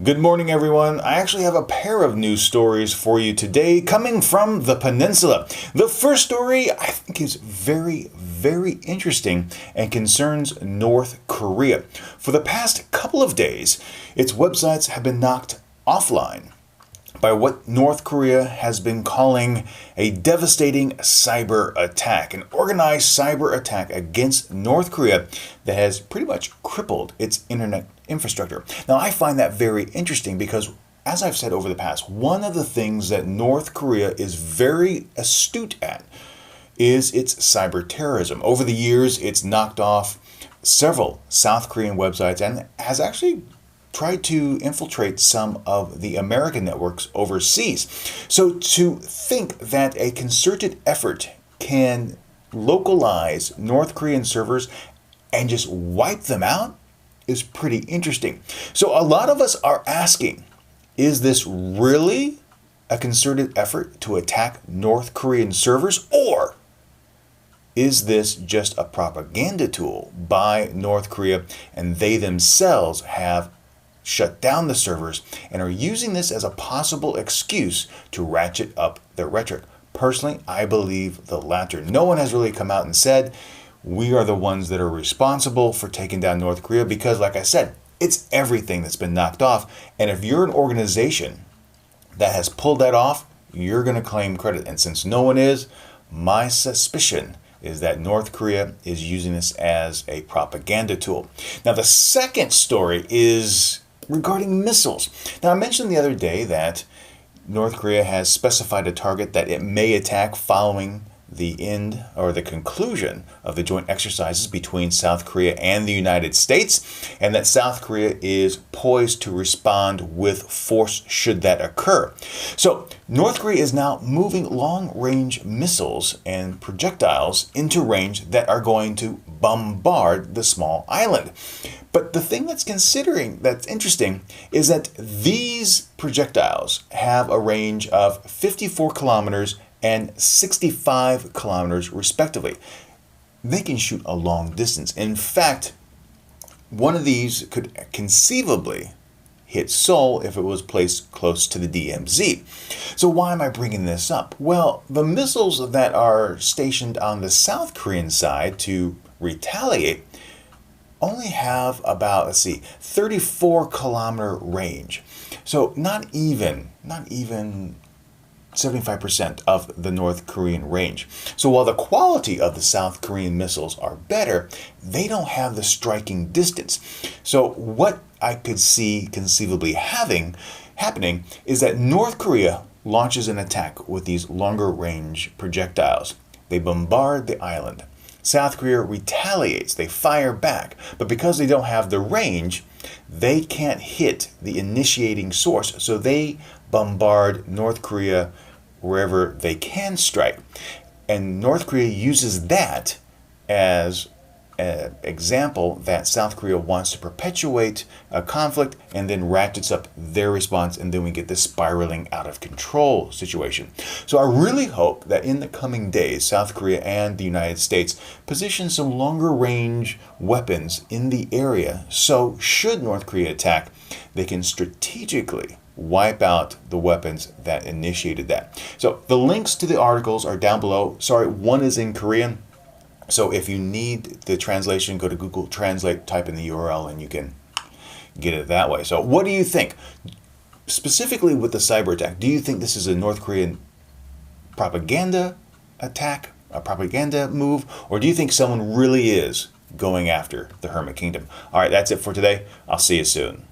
Good morning, everyone. I actually have a pair of news stories for you today coming from the peninsula. The first story I think is very interesting and concerns North Korea. For the past couple of days, its websites have been knocked offline by what North Korea has been calling a devastating cyber attack, an organized cyber attack against North Korea that has pretty much crippled its internet infrastructure. Now, I find that very interesting because, as I've said over the past, one of the things that North Korea is very astute at is its cyber terrorism. Over the years, it's knocked off several South Korean websites and has actually tried to infiltrate some of the American networks overseas. So to think that a concerted effort can localize North Korean servers and just wipe them out is pretty interesting. So a lot of us are asking, is this really a concerted effort to attack North Korean servers, or is this just a propaganda tool by North Korea and they themselves have shut down the servers and are using this as a possible excuse to ratchet up their rhetoric? Personally, I believe the latter. No one has really come out and said, we are the ones that are responsible for taking down North Korea, because, like I said, it's everything that's been knocked off. And if you're an organization that has pulled that off, you're going to claim credit. And since no one is, my suspicion is that North Korea is using this as a propaganda tool. Now, the second story is regarding missiles. Now, I mentioned the other day that North Korea has specified a target that it may attack following the end or the conclusion of the joint exercises between South Korea and the United States, and that South Korea is poised to respond with force should that occur. So North Korea is now moving long-range missiles and projectiles into range that are going to bombard the small island. But the thing that's interesting is that these projectiles have a range of 54 kilometers and 65 kilometers respectively. They can shoot a long distance. In fact, one of these could conceivably hit Seoul if it was placed close to the DMZ. So why am I bringing this up? Well, the missiles that are stationed on the South Korean side to retaliate only have about, 34 kilometer range. So not even 75% of the North Korean range. So while the quality of the South Korean missiles are better, they don't have the striking distance. So what I could see conceivably happening is that North Korea launches an attack with these longer range projectiles. They bombard the island. South Korea retaliates, they fire back, but because they don't have the range, they can't hit the initiating source, so they bombard North Korea wherever they can strike. And North Korea uses that as an example that South Korea wants to perpetuate a conflict and then ratchets up their response, and then we get this spiraling out of control situation. So I really hope that in the coming days, South Korea and the United States position some longer range weapons in the area, so should North Korea attack, they can strategically wipe out the weapons that initiated that. So the links to the articles are down below. Sorry, one is in Korean. So if you need the translation, go to Google Translate, type in the URL, and you can get it that way. So what do you think? Specifically with the cyber attack, do you think this is a North Korean propaganda attack, a propaganda move, or do you think someone really is going after the Hermit Kingdom? All right, that's it for today. I'll see you soon.